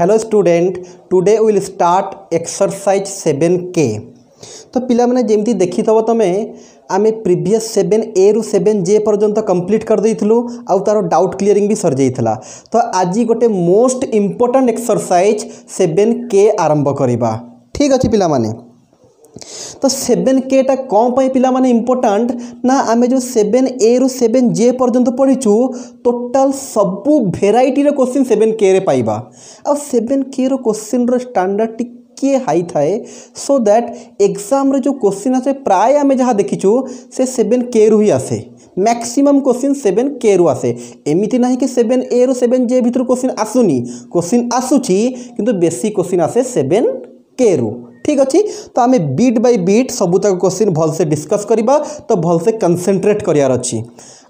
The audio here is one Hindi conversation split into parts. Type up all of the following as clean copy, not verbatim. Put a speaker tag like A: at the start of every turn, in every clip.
A: Hello student, today will start exercise 7K। तो पिला माने जेमती देखि थबो तमे आमे प्रीवियस 7A रु 7J पर्यंत कंप्लीट कर देइथलु आउ तारो डाउट क्लियरिंग भी सर जाइथला। तो आज गोटे मोस्ट इंपोर्टेंट एक्सरसाइज 7K आरंभ करिबा। ठीक अछि पिला माने। तो 7K टा कौन पाई पिला माने इंपोर्टेंट ना आमे जो 7A रु 7J पर्यंत पढ़िचु टोटल सबु भेराइटी रे क्वेश्चन 7K रे पाइबा। आ 7K रो क्वेश्चन रो स्टैंडर्ड टिके हाई थाए सो दैट एग्जाम रे जो क्वेश्चन आसे प्राय आमे जहाँ देखिचु से 7K रु ही आसे। मैक्सिमम क्वेश्चन 7K रु आसे। एमिति नहीं कि 7A रु 7J भितर क्वेश्चन आसुनी, क्वेश्चन आसुची किंतु बेसी क्वेश्चन आसे 7K रु। ठीक अच्छी। तो आम बीट बाय बीट सबुतक क्वेश्चन भल से डिस्कस करबा। तो भल से कंसंट्रेट करियार अछि।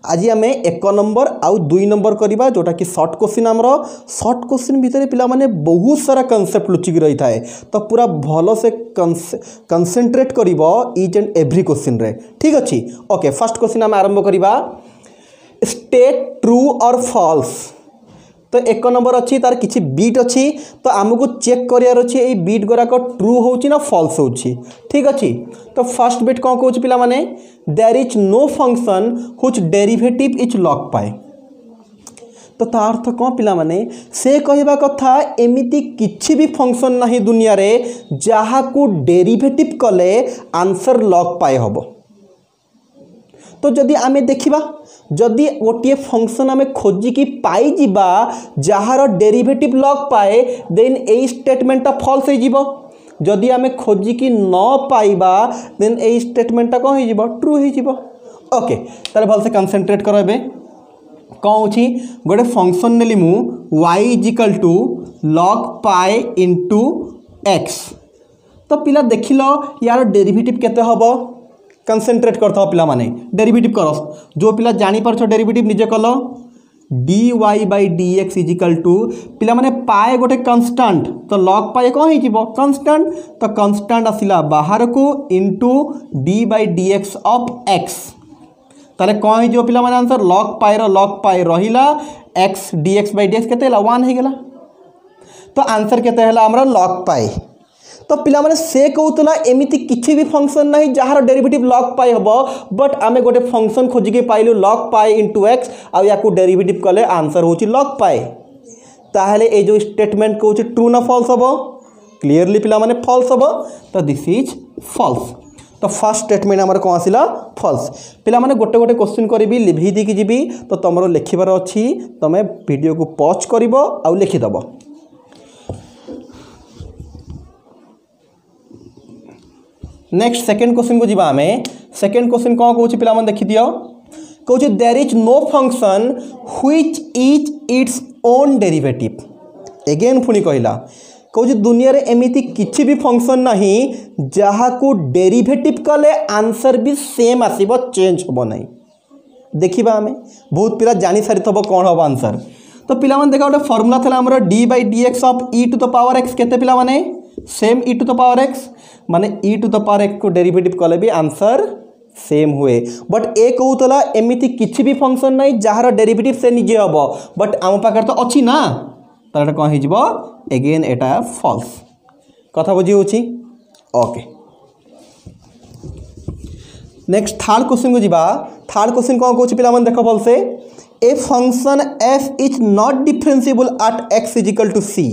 A: आज आम 1 नंबर आउ 2 नंबर करबा जोटा कि शॉर्ट क्वेश्चन आमर। शॉर्ट क्वेश्चन भितर पिला माने बहुत सारा कंसेप्ट लुचिक रही थाए। तो पूरा भल से कंसंट्रेट करिबो ईच एंड एवरी क्वेश्चन रे। ठीक अच्छी। ओके, फर्स्ट क्वेश्चन आम आरंभ करबा। स्टेट ट्रू और फॉल्स। तो 1 नंबर अच्छी तार किसी बीट अच्छी। तो आमको चेक करार अच्छी ये बीट गुराक ट्रू होची ना फॉल्स होची। ठीक अच्छी। तो फर्स्ट बीट कौन कहूँ पिला माने there is no function which derivative is log पाए। तो तार अर्थ कौन पिला माने से कहवा कथा एमिति किछि भी फंक्शन नाही दुनिया रे जहा को डेरिवेटिव कले आंसर लॉग पाए हबो। तो जदि आमे देखिबा जदि गोटे फंक्शन आमे खोजिकी पाई जिबा जहार डेरिवेटिव लॉग पाए देन ए स्टेटमेंट फॉल्स हो जिवो। जदि आमे खोजिकी न पाइबा देन ए स्टेटमेंट कौन हो जिवो ट्रू हो जिवो। ओके, ताले भल से कंसंट्रेट करो। एबे कौन होची गोटे फंक्शन नेली मु y = log पाए इंटू x। तो पिला देखिलो यार डेरिवेटिव केते हबो कंसंट्रेट करता पिला माने डेरिवेटिव करो। जो पिला जानी परछो डेरिवेटिव निजे कलो dy/dx = पिला माने पाए गोटे कांस्टेंट। तो लॉग पाए कौन हो कांस्टेंट। तो कांस्टेंट आसिला बाहर को इंटू d/dx ऑफ x। ताले कौन हो पिला माने आंसर लॉग पाए रहिला x dx/dx केते हला 1 हे गेला। तो आंसर केते हला हमरा लॉग पाए। तो पिला माने से कहूतला एमिति किछि भी फंक्शन नहीं जहार डेरिवेटिव लॉग पाए हबो। बट आमे गोटे फंक्शन खोजिके पाइलु लॉग पाए इंटू x आ याकू डेरिवेटिव कले आंसर होची लॉग पाए। ताहले ए जो स्टेटमेंट कहूची ट्रू ना फॉल्स हबो क्लियरली पिला माने फॉल्स हबो। तो दिस इज फॉल्स। तो फर्स्ट स्टेटमेंट हमर कोन आसिला फॉल्स। पिला माने गोटे गोटे क्वेश्चन करबी लिभि दी कि जिबी। तो तमरो लिखिबार अछि तमे वीडियो को पॉज करिवो आ लिखि दबो। नेक्स्ट सेकंड क्वेश्चन को जीवा हमें। सेकंड क्वेश्चन कौन कहूँ पिला मन देखि दियो कहूँ there is no function which is its own derivative. Again पुणी कहला कहूँ दुनिया रे एमिति किछि भी फंक्शन नहीं जहा को डेरिवेटिव कले आंसर भी सेम आसीबो चेंज होबो नहीं। देखिबा हमें बहुत पिला जानी सारी थबो कौन होबो आंसर। तो पिला मन देखा गोटे फार्मूला थला हमर d/dx ऑफ e⁻x केते पिला माने सेम e⁻x माने e⁻x को डेरिवेटिव कले भी आंसर सेम हुए। बट ए कहूतला एमिति किछि भी फंक्शन नहीं जहार डेरिवेटिव से निजे हबो। बट आम पाखर तो अछि ना तो एटा कौन हो अगेन एटा फॉल्स। कथा बुझी होची। ओके, नेक्स्ट थर्ड क्वेश्चन को जीवा। थर्ड क्वेश्चन कौन कहूँ पिला मन देखो भल से a function f is not differentiable at x = c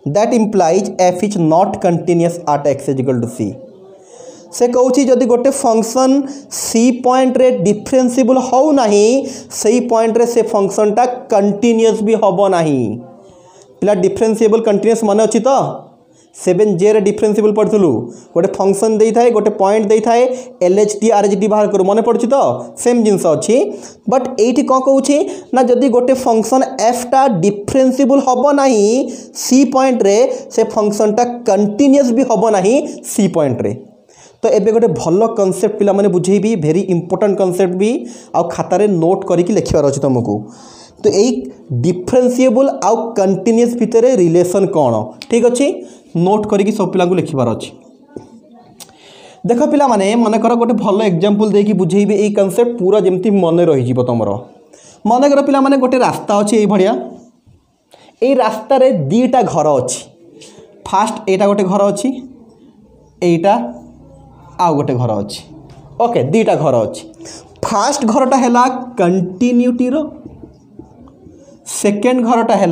A: that implies f is not continuous at x = c। से कहूँ जदि गोटे फंक्शन c पॉइंट रे डिफरेंशिएबल हो नहीं सही पॉइंट रे से फंक्शन टा कंटिन्यूअस भी होबो नहीं। पिला डिफरेंशिएबल कंटिन्यूअस माने अछि तो 7J रे डिफरेंशिएबल पढ़थलु गोटे फंक्शन देई थाए गोटे पॉइंट देई थाए LHD RHD बाहर करू मने पड़छि तो सेम जिंस अछि। बट एठी को कहूछि ना जदि गोटे फंक्शन f टा डिफरेंशिएबल होबो नहीं c पॉइंट रे से फंक्शन टा कंटिन्यूअस भी होबो नहीं c पॉइंट रे। तो एबे गोटे भलो कांसेप्ट पिला माने बुझेबी भेरी इंपोर्टेंट कांसेप्ट भी आ खाता रे नोट करिकि लिखिबार अछि तुमको। तो एक डिफरेंशिएबल आउ कंटिन्यूअस भितर रिलेशन कौन ठीक अच्छी नोट करिकि सब पिला लिखिबार अछि। देख पिला माने मन कर गोटे भल एग्जांपल देकी बुझेबी ए कांसेप्ट पूरा जेमती मन रही जिवो तमरो। मन कर पिला माने गोटे रास्ता अछि ए भडिया ए रास्ता रे दीटा घर अच्छी फास्ट एटा गोटे घर अच्छी एटा आउ गोटे घर अच्छी ओके दीटा घर अच्छी फास्ट घरटा है कंटिन्यूटी रो सेकेंड घरटा है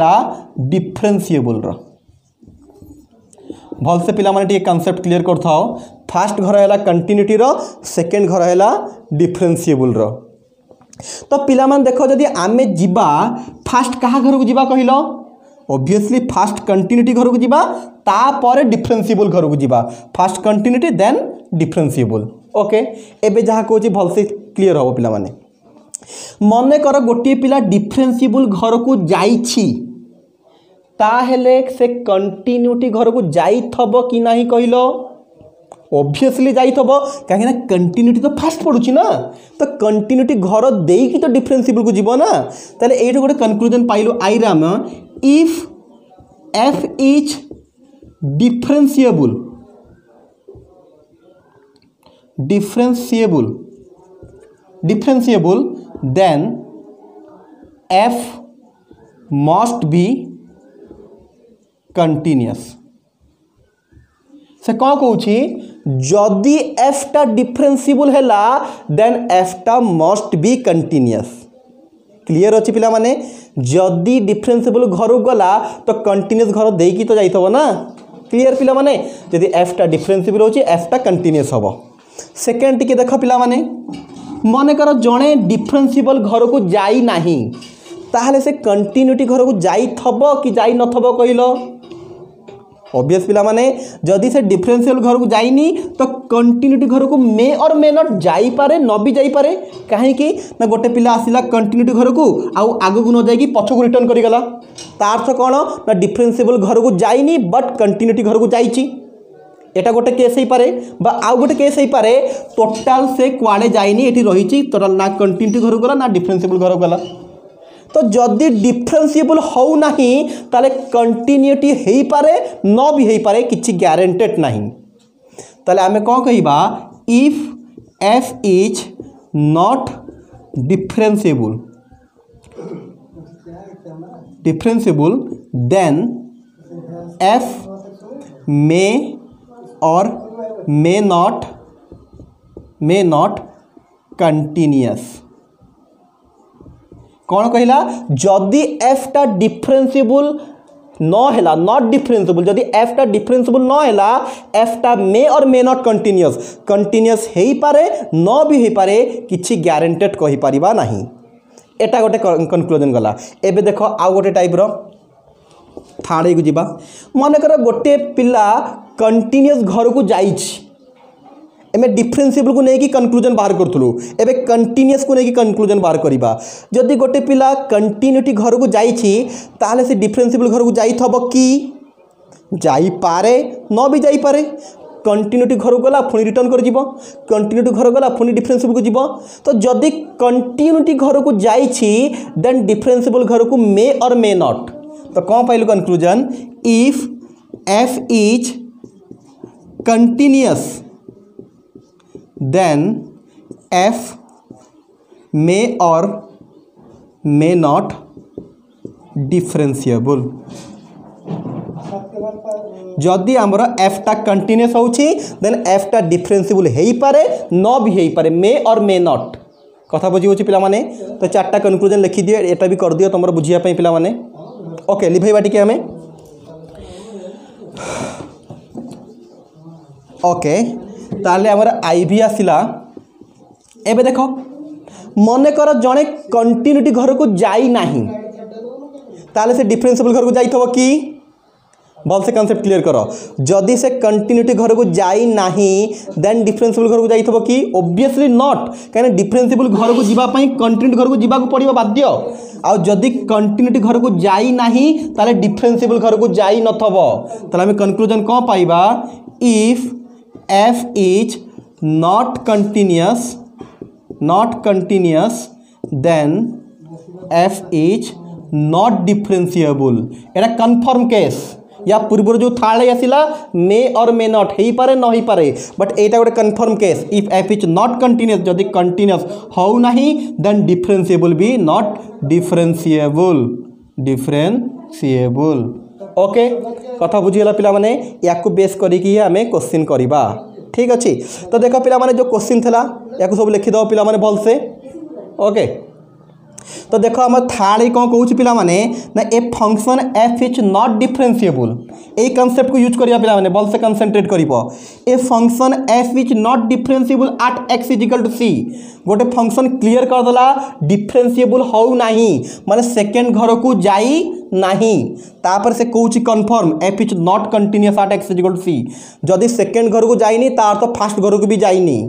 A: डिफरेंशिएबल रो भल से पिला माने कॉन्सेप्ट क्लियर कर थाओ फास्ट घर है कंटिन्यूटी रो सेकेंड घर है डिफरेंशिएबल रो तो पिला मान देखो जदि आमे जिबा फास्ट कहा घर को जिबा कहिलो ऑब्वियसली फास्ट कंटिन्यूटी घर को जिबा तापर डिफरेंशिएबल घर को जिबा first continuity then differentiable okay एबे जहाँ कहूँ भल से क्लियर हो पिला माने मने कर गोटे पिला डिफरेंशिएबल घर को जाइछि ताहेले से कंटिन्यूटी घर को जाइथबो कि नाही कहिलो ऑब्वियसली जाइथबो कहीं ना कंटिन्यूटी तो फास्ट पड़ुछि ना तो कंटिन्यूटी घर देकी तो डिफरेंशिएबल को जीवो ना ताले एठो गोटे कंक्लूजन पाइलो आइराम if f is differentiable then f must be continuous से कौन कहूँ जदि एफ टा डिफरेंशिएबल है देन एफ टा मस्ट बी कंटिन्यूअस क्लियर अच्छी पिला माने जदि डिफरेंशिएबल घर गला तो कंटिन्यूअस घर देकी तो जाइथबो ना क्लियर पिला माने जदि एफ टा डिफरेंशिएबल होची एफ टा कंटिन्यूअस हबो सेकेंड टिके देख पिला माने मन कर जड़े डिफरेंशिएबल घर को जाई नहीं ताहले से कंटिन्यूटी घर को जाइथबो कि जाई नथबो कहिलो ऑब्वियस पिला माने जदि से डिफरेंशिएबल घर को जाइनी तो कंटिन्यूटी घर को मे और मे नॉट जाई पारे न भी जाई पारे कहीं कि ना गोटे पिला आसिला कंटिन्यूटी घर को आउ आगु को न जाई कि पछ को रिटर्न करी गला तार अर्थ कोन ना डिफरेंशिएबल घर को जाइनी बट कंटिन्यूटी घर को जाइची एटा गोटे केस ही पारे बा आउ गोटे केस ही पारे टोटल से कुआडे जाइनी एठी रहिची टोटल ना कंटिन्यूटी घर गला ना डिफरेंशिएबल घर गला तो जदि डिफरेंशिएबल हो नहीं ताले कंटिन्यूटी हेई पारे न भी हेई पारे किछि ग्यारंटेड नहीं ताले आमे कोन कहिबा if f is not differentiable then f may or may not continuous कौन कहला जदि एफ टा डिफरेंशिएबल न हैला नॉट डिफरेंशिएबल जदि एफ टा डिफरेंशिएबल न हैला एफ टा मे और मे नॉट कंटिन्यूअस हेई पारे न भी हेई पारे किछि ग्यारंटेड कहि परिबा नाही एटा गोटे कंक्लूजन गला एबे देखो आउ गोटे टाइप रो थाड़े को जीवा मन कर गोटे पिला कंटिन्यूअस घर को जाइछि एमे डिफरेंशिएबल को लेकिन कंक्लूजन बाहर करथुलु एबे कंटिन्यूअस को लेकिन कंक्लूजन बाहर करिबा जदि गोटे पिला कंटिन्यूटी घर को जाइछि ताले से डिफरेंशिएबल घर को जाइथबो कि जाई पारे न भी जाई पारे कंटिन्यूटी घर गला पुणी रिटर्न कर जीवो कंटिन्यूटी घर गला पुणी डिफरेंशिएबल को जीवो तो जदि कंटिन्यूटी घर को जाइछि देन डिफरेंशिएबल घर को मे और मे नॉट तो कौन पाइलु conclusion if f is continuous then f may or may not differentiable जदि आमर एफ टा कंटिन्यूअस होउछि देन एफ टा डिफरेंशिएबल हेई पारे न भी हेई पारे मे और मे नॉट कथा बुझी होछि पिला माने तो चारटा कंक्लूजन लिखि दियो एटा भी कर दियो तमर बुझिया पई पिला माने ओके लिभैबा टिके हमें ओके ताले आमर आईवी आसिला एबे देखो मने कर जड़े कंटिन्यूटी घर को जाई नहीं ताले से डिफरेंशिएबल घर को जाइथबो कि भल से कॉन्सेप्ट क्लियर करो जदि से कंटिन्यूटी घर को जाई नहीं देन डिफरेंशिएबल घर को जाइथबो कि ऑब्वियसली नॉट कहीं डिफरेंशिएबल घर को जीवा पई कंटिन्यूटी घर को जीवा को पड़िबो बाध्य आ जदि कंटिन्यूटी घर को जाई नहीं ताले डिफरेंशिएबल घर को जाई नथबो ताले हम कंक्लूजन को पाइबा if f is not continuous then f is not differentiable एटा कन्फर्म केस या पूर्व जो थाड़े आसिला मे और मे नॉट हेई पारे न हेई पारे बट एटा गोटे confirm case if f is not continuous जदि कंटिन्यूअस हो नहीं देन डिफरेंशिएबल भी नॉट डिफरेंशिएबल डिफरेंशिएबल। ओके कथा बुझीगला पिला माने या बेस करिकी आमे क्वेश्चन करबा ठीक अच्छे। तो देख पिला माने जो क्वेश्चन थला या सब लिखिद पिला माने भल से ओके। तो देख आम थर्ड कौन कौच पिला माने ना ए function f is not differentiable ए कॉन्सेप्ट को यूज करिया पिला माने भल से कंसंट्रेट करिवो। ए function f is not differentiable at x is equal to c गोटे फंक्शन क्लियर कर देला डिफरेंशिएबल हो नहीं माने सेकंड घर को जाई नहीं तापर से कौच confirm f is not continuous at x is equal to c जदि सेकंड घर को जाइनी तार तो फास्ट घर को भी जाइनी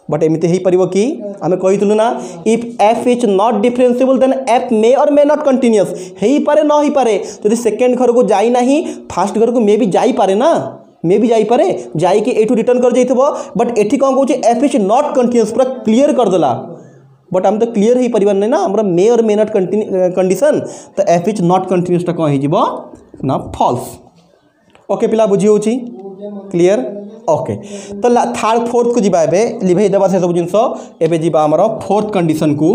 A: बट एमती हो पार कि आम कही ना if f is not differentiable then f may or may not continuous हो पारे न हो पारे जदि सेकंड घर को जाई नहीं फास्ट घर को मे भी जाई पारे ना मे भी जाई पारे जाइए एठू रिटर्न कर जाइथबो बट एठी कौन कहूँ एफ इज नॉट कंटिन्यूअस पूरा क्लियर कर देला बट आम तो क्लियर हो पार ना आम मे और मे नॉट कंडीशन तो एफ इज नॉट कंटिन्यूअस कौन हो ना फॉल्स। ओके पिला बुझी हो क्लियर ओके। तो थर्ड फोर्थ को जीवा एबे लिभे देबा से सब जिंस एबे जीवा हमर फोर्थ कंडीशन को।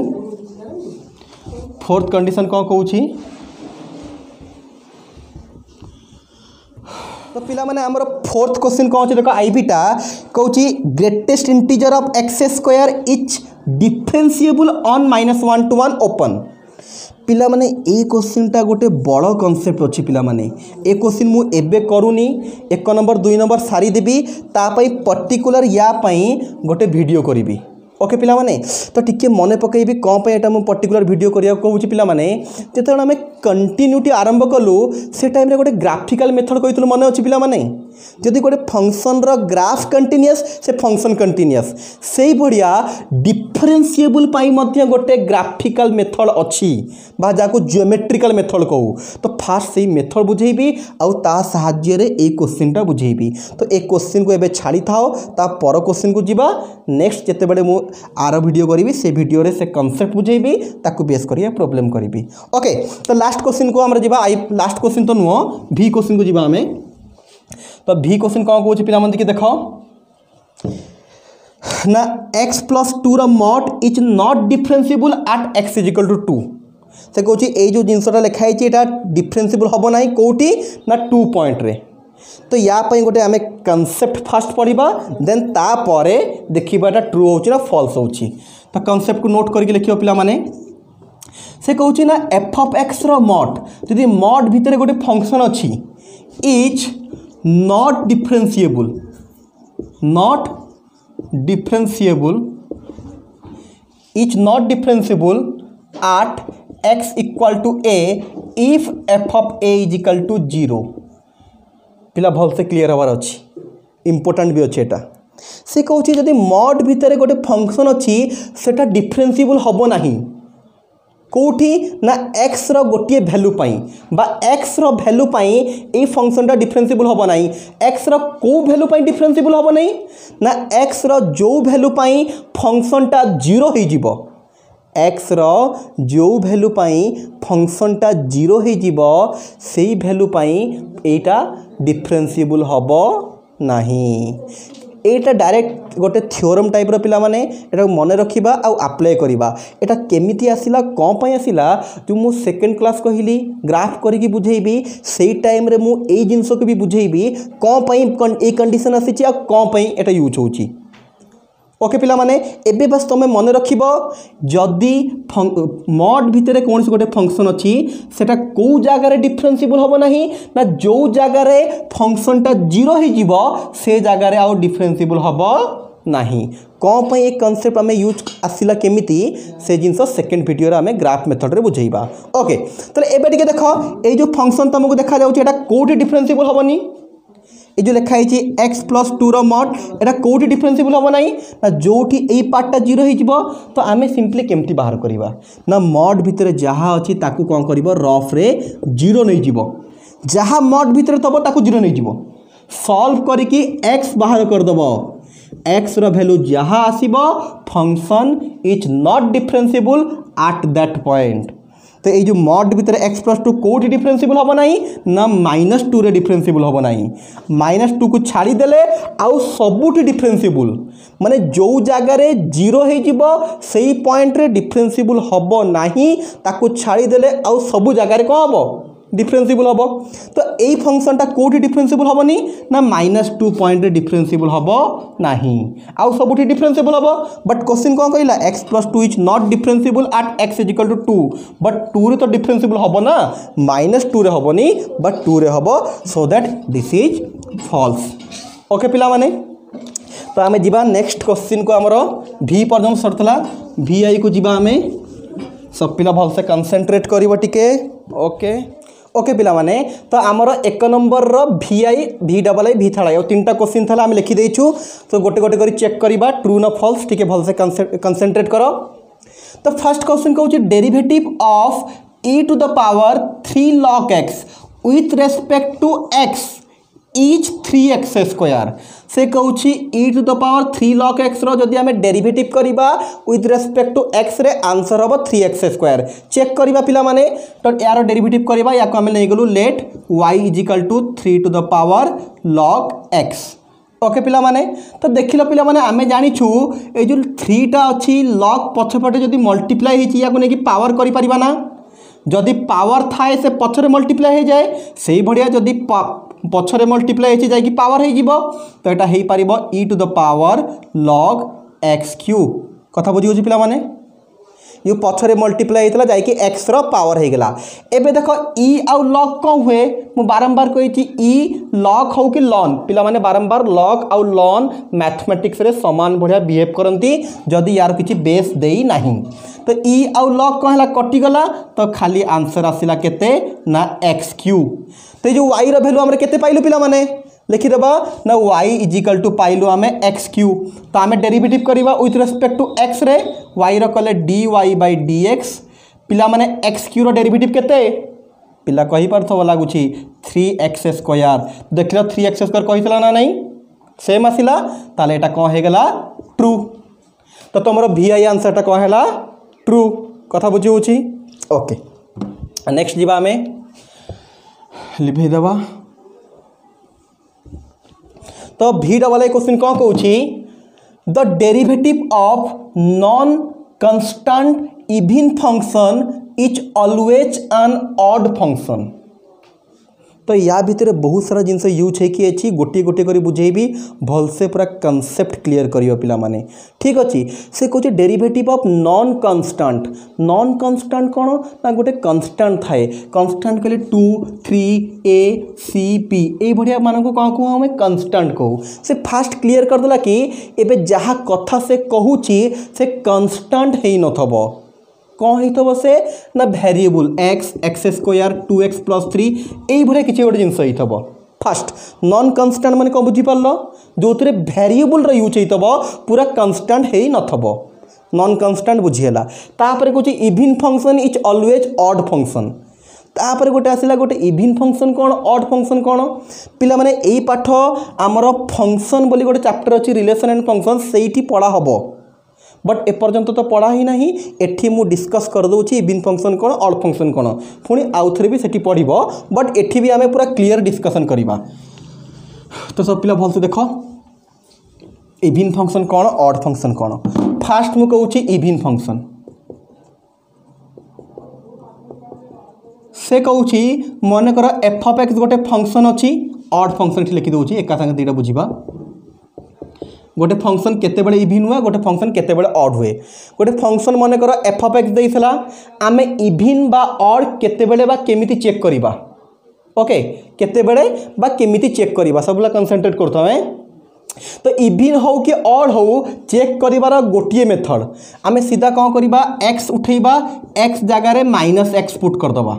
A: फोर्थ कंडीशन कौन कहूँ तो पिला माने हमर फोर्थ क्वेश्चन कौन अछि देखो आईबीटा कहूँ greatest integer of x square is differentiable on -1 to 1 open. पिला माने ए क्वेश्चन टा गोटे बड़ कॉन्सेप्ट अच्छी पिला माने ए क्वेश्चन मु एबे करूनी 1 नंबर 2 नंबर सारी देबी तापाई पर्टिकुलर या पाई गोटे वीडियो करी। ओके पिला माने तो टिके मने पकेबी कौन पे एटा मु पर्टिकुलर वीडियो करिया कहूँ पिला माने जेतण आमे कंटिन्यूटी आरंभ कलु से टाइम रे गोटे ग्राफिकल मेथड कहितलु मने अछि पिला माने जदि गोटे फंक्शन रो ग्राफ कंटिन्यूअस से फंक्शन कंटिन्यूअस से बढ़िया डिफरेंशिएबल पाई मध्य गोटे ग्राफिकल मेथड अछि बा जाको ज्योमेट्रिकल मेथड कहू तो फास्ट से मेथड बुझेबी आउ ता सहाय्य रे ए क्वेश्चन टा बुझेबी। तो ए क्वेश्चन को एबे छाड़ी थाओ ता पर क्वेश्चन को जीवा नेक्स्ट जेते बडे मु आर वीडियो करी से वीडियो रे से कांसेप्ट बुझेबी ताकू बेस करिया प्रॉब्लम करी। ओके तो लास्ट क्वेश्चन को हमरा जीवा आई लास्ट क्वेश्चन तो नुह भी क्वेश्चन को जीवा हमें। तो भी क्वेश्चन कौन कहूँ पिला मन के देख ना x + 2 mod is not differentiable at x is equal to 2 से कहूँ ये जो जिनसटा लिखाई है डिफरेंशिएबल हम ना कौटी ना 2 पॉइंट रे। तो या गोटे आम कॉन्सेप्ट फास्ट पढ़ा देन तापर देखा ट्रू हो ना फॉल्स हो। तो कॉन्सेप्ट को नोट करके लिखियो पिला माने से कहूँ ना एफ ऑफ एक्स रो मॉड जदि मॉड भितर गोटे फंक्शन अच्छी is not differentiable is not differentiable at x equal to a if f of a is equal to 0 पिला भल से क्लियर हबार अच्छी इंपोर्टेंट भी अच्छे एटा से कहूँ जदि मॉड भितर गोटे फंक्शन अच्छी सेटा डिफरेंशिएबल हम नहीं कौटी ना एक्स रो गोटे भैल्यू पाई बा एक्स रो भैल्यू पाई ए फंक्शनटा डिफरेंशिएबल हम ना एक्स रो को भैल्यू पाई डिफरेंशिएबल हम नहीं ना एक्स रो जो भैल्यू पाई फंक्शनटा 0 हो जिवो एक्स रो जो भैल्यू पाई फंक्शनटा 0 हो जिवो सेही भैल्यू पाई एटा डिफरेंशिएबल हम नहीं। एटा डायरेक्ट गोटे थ्योरम टाइप रो पिला माने एटा मन रखिबा आ अप्लाई करबा एटा केमिति आसिला कोन पय आसिला जो मु सेकंड क्लास कहिली ग्राफ करिकि बुझेबी सेही टाइम रे मु ए जिंस को भी बुझेबी कोन पय ए कंडीशन आसीची आ कोन पय एटा यूज होची। ओके पिला माने एबे बस तुम मन रखिबो जदि मॉड भितर कौन गोटे फंक्शन अच्छी सेटा को जगह रे डिफरेंशिएबल हम नहीं ना जो जगह रे फंक्शनटा 0 हो जिवो से जगह रे आउ डिफरेंशिएबल हम नहीं कौन पे एक कॉन्सेप्ट आम यूज आसिला केमिति से जिनस सेकंड वीडियो रे आम ग्राफ मेथड रे बुझेइबा। ओके तो एबे टिके देखो ए जो फंक्शन तुमको देखा जाउची एटा कोठी डिफरेंशिएबल हबनी ये जो लिखाई x + 2 रो मॉड एटा कोठी डिफरेंशिएबल हम नहीं ना जोठी ए पार्टटा 0 हो जिवो तो आमे सिंपली केमती बाहर करबा ना मॉड भितर जहाँ अच्छी ताकू कौन कर रफ रे 0 नहीं जिवो जहाँ मॉड भितर तब ताकू 0 नहीं जिवो सॉल्व करिकी x बाहर कर दबो x रो वैल्यू जहाँ आसीबो function is not differentiable at that point. तो ये जो मॉड भितर x + 2 कोठी डिफरेंशिएबल हम नहीं ना -2 रे डिफरेंशिएबल हम नहीं -2 को छाड़ी देले आउ सबुठी डिफरेंशिएबल माने जो जगह रे 0 हो जिवो सेही पॉइंट रे डिफरेंशिएबल हम नहीं ताकू छाड़ी देले आउ सब जगह रे कोन हबो डिफरेंसिबल हम। तो यही फंक्शनटा कौटी डिफरेंसिबल हेनी ना -2 पॉइंट डिफरेंसिबल हम ना आउ सबुठी डिफरेंसिबल हम। बट क्वेश्चन कौन कहला x + 2 is not differentiable at x = 2 but 2 रे तो डिफरेंसिबल हम ना -2 रे हेनी बट 2 रे हम so that this is false. Okay पिला माने तो आम जा नेक्स्ट क्वेश्चन को आमर भी पर्यटन सरला vi को जीवा आम सब पिला भलसे कंसंट्रेट करिवो टिके। ओके ओके पिला माने तो आमर 1 नंबर रो vi v v थाला तीन क्वेश्चन था आम लिखी देचु। तो गोटे गोटे कर चेक करवा ट्रू न फॉल्स टिके भलसे कंसंट्रेट करो। तो फर्स्ट क्वेश्चन कहूँ derivative of e⁻³ log x with respect to x is 3x²। से कहूँ e⁻³ log x जदि आम डेरिवेटिव करवा विथ रेस्पेक्ट टू x रे आंसर हम 3x²। चेक करवा पिला माने तो यार डेरिवेटिव करवा या आम नहीं गलु let y = 3 log x। Okay पिला माने तो देख लो पिला माने आम जानिछु ए जो 3टा अच्छी log पछपटे जदि मल्टीप्लाई होती या नहीं पावर करिपरिबा ना जदि पावर थाए से पछरे मल्टीप्लाई हो जाए से भाया जदि पछरे मल्टीप्लाई हो जाए पावर हो तो यहाँ हो पार e⁻³ log x³ कथा बुझी पिला माने ये पछरे मल्टीप्लाई होता जाकि एक्स पावर हो गला। एबे देख ई आउ लॉग कौन हुए मु बारंबार कही ई लॉग हो कि लॉन पिला माने बारंबार लॉग आउ लॉन मैथमेटिक्स रे समान बढ़िया बिहेव करती जदि यार किसी बेस दे नहीं। तो ई आउ लॉग कौन है कटिगला तो खाली आंसर आसला केते ना x³। तो जो y रो वैल्यू हमरे केते पाइलु पिला माने लिखिदेबा ना y = पाइलु आमे x³। तो आमे डेरिवेटिव करवा विथ रेस्पेक्ट टू x रे y रो कले dy/dx पिला माने x³ रो डेरिवेटिव केते पिला कहि परथो लागुछि 3x²। देखिलो 3x² कहितला ना नहीं सेम आसिला ताले एटा कोन हे गेला ट्रू। तो तुमरो vi आंसर टा कोन हैला ट्रू कथा बुझी होछि। ओके नेक्स्ट जीवा आमे लिभे देबा। तो v डबल क्वेश्चन कौन कहूँ the derivative of non constant even function is always an odd function. तो या भितर बहुत सारा जिनस यूज है कि गोटे गोटे कर बुझेबी भलसे पूरा कॉन्सेप्ट क्लियर करियो पिला माने ठीक अच्छी। से कहूँ डेरिवेटिव ऑफ नॉन कांस्टेंट कौन ना गोटे कांस्टेंट थाए कांस्टेंट कहले 2 3 a c p ए बढ़िया मानक कौन कहूँ हमें कांस्टेंट कहूँ। से फास्ट क्लियर करदेला कि एबे जहाँ कथा से कहूँ से कांस्टेंट है नथबो कौन होइथबो से ना वेरिएबल x x² 2x + 3 यही भाया किसी गोटे जिनस होइथबो। फास्ट नॉन कांस्टेंट माने कौन बुझी पारलो जो वेरिएबल यूज होइथबो पूरा कांस्टेंट है नथबो नॉन कांस्टेंट बुझीला। तापर कहूँ even function is always odd function. तापर गोटे आसला गोटे इवन फंक्शन कौन ऑड फंक्शन कौन पिला माने एई पाठ आमर फंक्शन बोली गोटे चैप्टर अच्छी रिलेशन एंड फंक्शन सेठी पढ़ा हबो बट एपर्यंत तो पढ़ा ही नहीं एठी मु डिस्कस कर दूची इवन फंक्शन कौन ऑड फंक्शन कौन पुणी आउ थे भी सेठी पढ़िबो बट एठी भी आमे पूरा क्लियर डिस्कशन करिबा। तो सब पिला भलसे देखो इवन फंक्शन कौन ऑड फंक्शन कौन। फास्ट मु कहूची इवन फंक्शन से कहूची मन कर f(x) गोटे फंक्शन अच्छी ऑड फंक्शन लिखि दूची एका संगे दुईटा बुझिबा। गोटे फंक्शन केतेबेले इवन हुए गोटे फंक्शन केतेबेले ऑड हुए। गोटे फंक्शन मन कर f(x) देइसला आमे इवन बा ऑड केतेबेले बा केमिति चेक करिबा। ओके केतेबेले बा केमिति चेक करिबा सबला कंसंट्रेट करतो हमें। तो इवन हो कि ऑड हो चेक करिबार गोटिए मेथड आमे सीधा कौन करिबा x उठेबा x जगार -x पुट करदबा।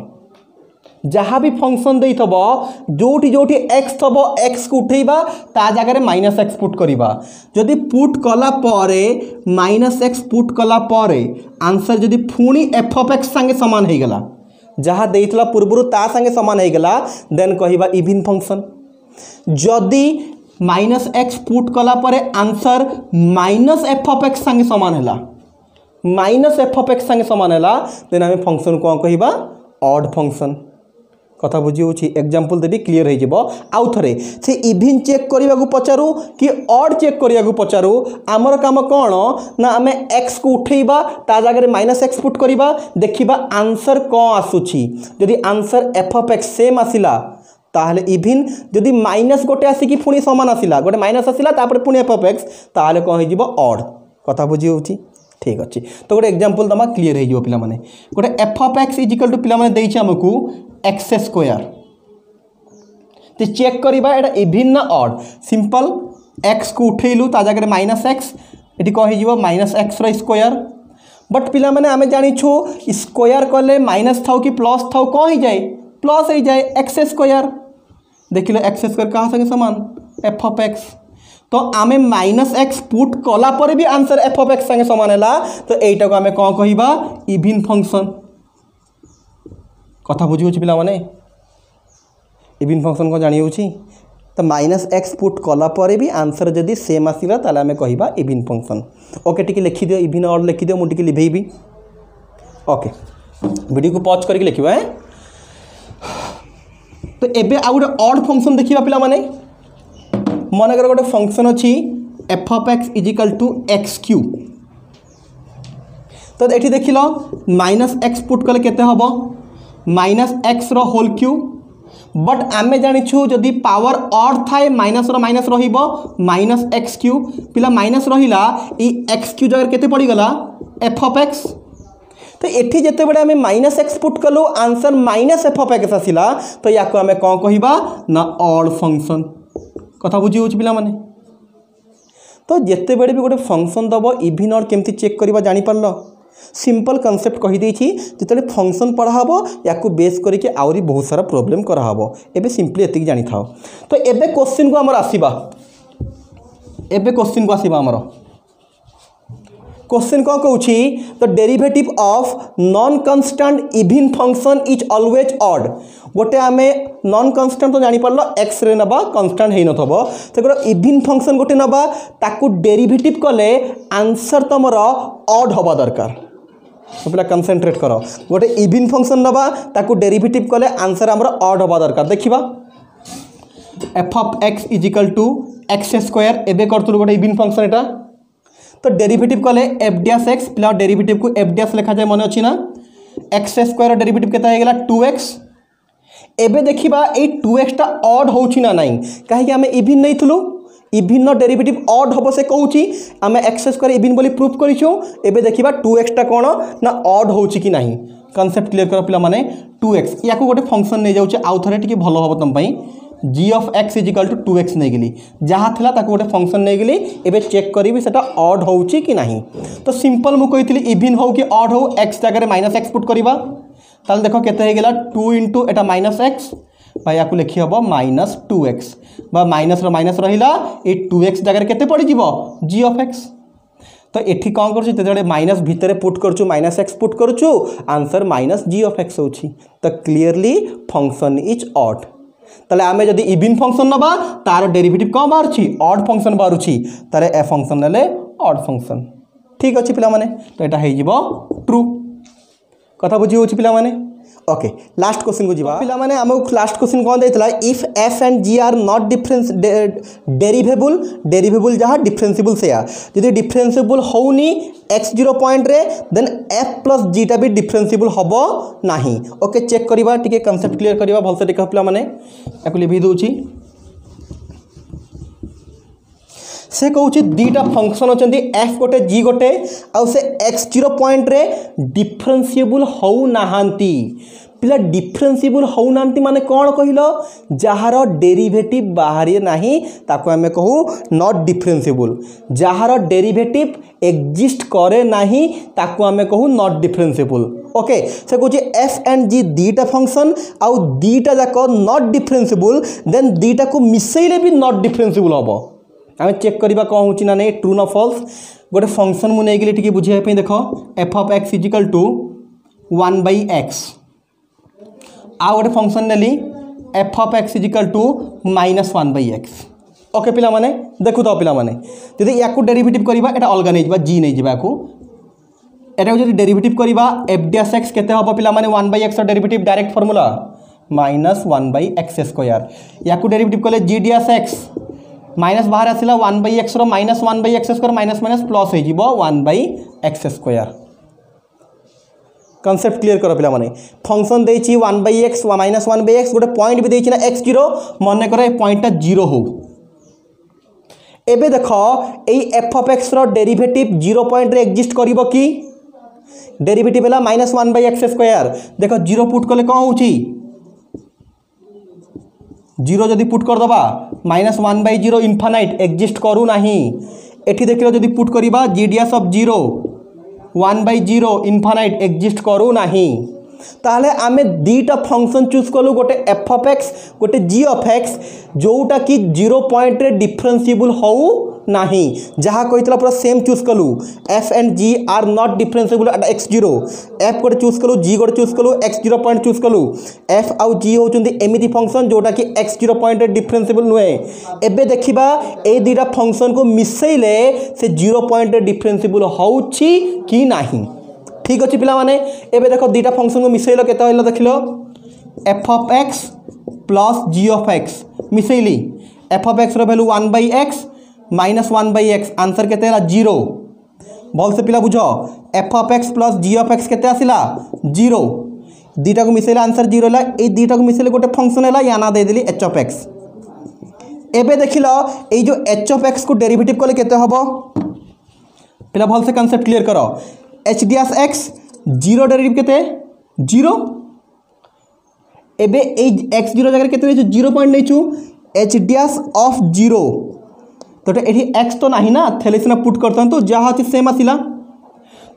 A: जहाँ भी फंक्शन दे जोटी जोटी x थब x को उठेबा ता जगार -x पुट करिबा। जदि पुट कला परे -x पुट कला परे आंसर जदि पुणी f(x) संगे समान हो गला जहाँ देइतला पूर्व ता संगे समान हो गला देन कहिबा इवन फंक्शन। जदि -x पुट कला परे आंसर -f(x) संगे समान हैला -f(x) संगे समान हैला देन आमे फंक्शन को कहिबा ऑड फंक्शन। कथा बुझी होची एग्जांपल देबी क्लियर हो जिवो आउ थरे से इवन चेक करबा को पचारू कि ऑड चेक करबा को पचारू आमर काम कोन ना आमे x को उठेबा ता जगह -x पुट करबा देखिबा आंसर कोन आसुची यदि answer f of x same आसिला ताहले इवन जदि माइनस गोटे आसिकी पुणी समान आसिला गोटे माइनस आसिला तापर पुणी f ऑफ x ताहले कोन हो जिवो ऑड कथा बुझी होची ठीक अच्छे तो गोटे एग्जांपल दमा क्लियर हो पिला माने गोटे f of x equal to पिला माने देछि हमकू x स्क्वायर तो चेक करबा एटा इवन ना ऑड सिंपल x को उठेलु ता जगह -x एटी कह हिजिवो -x रो स्क्वायर बट पिला माने आमे जानि छु स्क्वायर कले माइनस थाउ कि प्लस थाउ कह ही जाए प्लस हो जाए x स्क्वायर देखिलो x स्क्वायर कहाँ संगे समान f ऑफ x तो आमे -x पुट कला पर भी आंसर f ऑफ x संगे समान हैला तो एटा को आमे कोन कहिबा इवन फंक्शन कथा बुझी होची पिला माने इवन फंक्शन को जानि होची तो -x पुट कला पर भी आंसर जदि सेम आसीला ताले आमे कहिबा इवन फंक्शन ओके टिके लिखि दियो इवन और लिखि दियो मु टिके लिभेइबी ओके वीडियो को पॉज करके लिखिबा है तो एबे आ गोटे ऑड फंक्शन देखिबा पिला माने मनकर गोटे फंक्शन अच्छी f of x equal to X cube तो ये देख लो -x पुट कले केते हबो -x रो होल क्यू बट आमे जानिछु जदि पावर ऑड थाए माइनस रो माइनस रहिबो -x क्यू पिला माइनस रहिला ई x क्यू जगह केते पड़ी गला f ऑफ x तो एठी जेते बडे आमे -x पुट कलो आंसर -f ऑफ x आसिला तो याको आमे कोन कहिबा ना ऑड फंक्शन कथा बुझी होची पिला माने तो जेते बड़े भी गोटे फंक्शन दबो इवन और केमती चेक करबा जानि परलो सिंपल कांसेप्ट कहि देछि जेते फंक्शन पढ़ा हबो याकू बेस करके आउरी बहुत सारा प्रॉब्लम करा हबो एबे सिंपली एतिक जानि थाओ तो एबे क्वेश्चन को हमर आसीबा हमर क्वेश्चन कौन कहूँ the derivative of non constant even function is always odd गोटे आमे नॉन कांस्टेंट तो जानि परलो x रे नबा कांस्टेंट हेइ नथबो तो गोटे इवन फंक्शन गोटे नबा ताकू डेरिवेटिव कले आंसर तमर ऑड होबा दरकार तो पहला कंसंट्रेट करो गोटे इवन फंक्शन नबा ताकू डेरिवेटिव कले आंसर हमर ऑड होबा दरकार देखिबा f of x equal to x square एबे करतु गोटे इवन फंक्शन एटा तो डेरिवेटिव कले F dash X plus derivative को एफ डैश लिखा जाए मन अच्छी ना एक्स स्क्वायर डेरिवेटिव केता हो गला 2x एबे देखिबा ए 2x टा ऑड होउची ना नहीं काहे कि हमें इवन नहीं थलु इवन डेरिवेटिव ऑड होबो से कहूची हमें एक्स स्क्वायर इवन बोली प्रूफ करिछो एबे देखिबा 2x टा कोन ना ऑड होउची कि नहीं कांसेप्ट क्लियर कर पिला माने 2x याको गोटे फंक्शन नै जाउची आउ थरे टिके भलो होबो तम पई g of x equal to 2x नहीं गेली जहाँ थिला ताको गोटे फंक्शन नहीं गेली एबे चेक करी सेटा ऑड होउची कि नहीं तो सिंपल मु कहितली इवन हो कि ऑड हो x जगह -x पुट करबा ताल देखो केते हे गेला 2 * एटा -x भाई याकू लिखि हबो -2x बा माइनस रो माइनस रहिला ए 2x जगह केते पड़ी जीवो g ऑफ x तो एठी कोन करछु तेजडे माइनस भितरे पुट करछु -x पुट करछु आंसर -g ऑफ x होउची तो क्लियरली फंक्शन इज ऑड ताले आमे जदि इवन फंक्शन नबा तार डेरिवेटिव कौन बाहरछि ऑड फंक्शन बाहरछि तारे ए फंक्शन नेले ऑड फंक्शन ठीक अछि पिला माने तो एटा हे जिवो ट्रू कथा बुझी होछि पिला माने ओके लास्ट क्वेश्चन को जीवा पिला माने हम लास्ट क्वेश्चन कोन देतला if f and g are not difference derivable जहाँ डिफरेंसिबल से यदि डिफरेंसिबल होनी x0 पॉइंट रे देन f प्लस g टा भी डिफरेंसिबल हबो नाही ओके चेक करबा टिके कांसेप्ट क्लियर करबा भलसे देखा पिला माने याकू लिखि दोछि से कहूँ दीटा फंक्शन अच्छा f गोटे g गोटे आउ से x0 पॉइंट रे डिफरेंसिएबल हो नाहांती पिला डिफरेंसिएबल हो नांती माने कौन कहलो जहार डेरिवेटिव बाहरी नहीं ताको हमें कहू नॉट डिफरेंसिएबल जहार डेरिवेटिव एग्जिस्ट करे नहीं ताको हमें कहू नॉट डिफरेंसिएबल ओके से कहूँ f एंड g दीटा फंक्शन आउ दीटा जाक नॉट डिफरेंसिएबल देन दीटा को मिसेले भी नॉट डिफरेंसिएबल हम आम चेक करवा कौन हो ना नहीं ट्रू ना फॉल्स गोटे फंक्शन मुझे नहीं गली बुझे देख f of x equal to 1/x आउ गोटे फंक्शन नेली f of x equal to -1/x okay पिला माने देखु तो पिला माने जदि याकू डेरिवेटिव करबा एटा अलगा नहीं जिबा g नहीं जिबा याकू एटा जदि डेरिवेटिव करबा f डैश x केते हबो पिला माने 1/x derivative direct formula minus 1/x²। या डेरिवेटिव कले G D S x minus बाहर आसला 1/x minus 1/x² minus minus plus हो 1/x²। कॉन्सेप्ट क्लियर कर पिला माने फंक्शन देछि 1/x माइनस 1/x गोटे पॉइंट भी देछि ना x0 मन कर ए पॉइंटटा 0 हो। एबे देख ए एफ ऑफ एक्स रो डेरिवेटिव 0 पॉइंट रे एग्जिस्ट करिवो कि डेरिवेटिव है माइनस 1/x²। देख 0 पुट कले कौन होची 0 जदि पुट कर दबा माइनस 1/0 इनफाइनाइट एग्जिस्ट करू नाही। एठी देखिलो जदि पुट करिबा जीडीएस ऑफ 0 1/0 इनफाइनाइट एग्जिस्ट करू नाही। ताहले आमे दीटा फंक्शन चूज कलु गोटे एफ ऑफ एक्स गोटे जी ऑफ एक्स जोटा कि 0 पॉइंट रे डिफरेंशिएबल होउ नाही। जहाँ कही पूरा सेम चूज कलु F and G are not differentiable at x0। F गोटे चूज कलु जी गोटे चूज कलु x0 पॉइंट चूज कलु एफ आउ जी होचंदी एमिति फंक्शन जोटा कि x0 पॉइंट रे डिफरेंशिएबल नुहे। एबे देखिबा ए दीटा फंक्शन को मिसैले से 0 पॉइंट रे डिफरेंशिएबल होउछि कि नाही। ठीक अच्छे पिला माने एबे देखो दीटा फंक्शन को मिसैलो केते होइलो देखिलो f of x plus g of x मिसैली एफ ऑफ एक्स रो value 1/x minus 1/x answer केते हला 0। भल से पिला बुझो f of x plus g of x केते आसिला 0। दीटा को मिसैले आंसर 0 हला। ए दीटा को मिसैले गोटे फंक्शन हला या ना दे देली एच ऑफ एक्स। एबे देखिलो ए जो एच ऑफ एक्स को डेरिवेटिव कले केते हबो पिला भल से कांसेप्ट क्लियर करो H D S x 0 derivative केते 0। एबे ए x0 जगह केते नै 0 पॉइंट नै छु एच डी एस ऑफ 0 तो एठी x तो नाही ना थेले सिना पुट करतन तो जहाँ अछि सेम आसिला।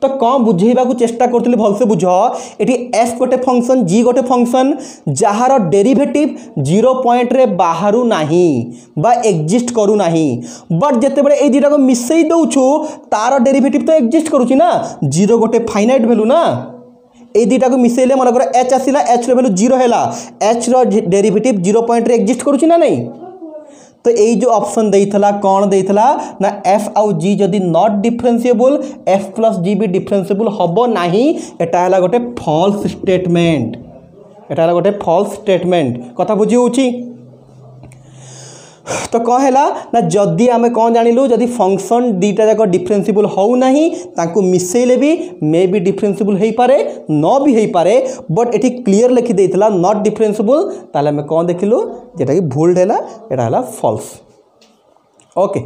A: तो कौन बुझेबा को चेष्टा करथिले भल से बुझ एठी f गोटे फंक्शन g गोटे फंक्शन जहार डेरिवेटिव 0 पॉइंट रे बाहरु नाही बा एग्जिस्ट करू नाही। बट जते बडे ए दिटा को मिसई दउछु तार डेरिवेटिव तो एग्जिस्ट करूची ना 0 गोटे फाइनाइट वैल्यू ना। ए दिटा को मिसैले मन कर h आसिला h रो वैल्यू 0 हैला h रो डेरिवेटिव 0 पॉइंट रे एग्जिस्ट करूची ना नहीं। तो यही जो ऑप्शन देइथला कौन देइथला ना f आउ g जदि not differentiable f plus g भी डिफरेंशिएबल हबो नाही। एटा हला गोटे फॉल्स स्टेटमेंट एटा हला गोटे फॉल्स स्टेटमेंट कथा बुझी होची। तो कौन है ना जदि आम कौन जानिलु जदि फंक्शन दीटा जाक डिफरेंशिएबल हो नहीं तांको मिसैले भी मे भी डिफरेंशिएबल हो पारे न भी हो पारे। बट एटी क्लियर लिखि देइतला नॉट डिफरेंशिएबल ताले आम कौन देखिलु जेटा कि भूल हैला एटा हला फॉल्स। ओके।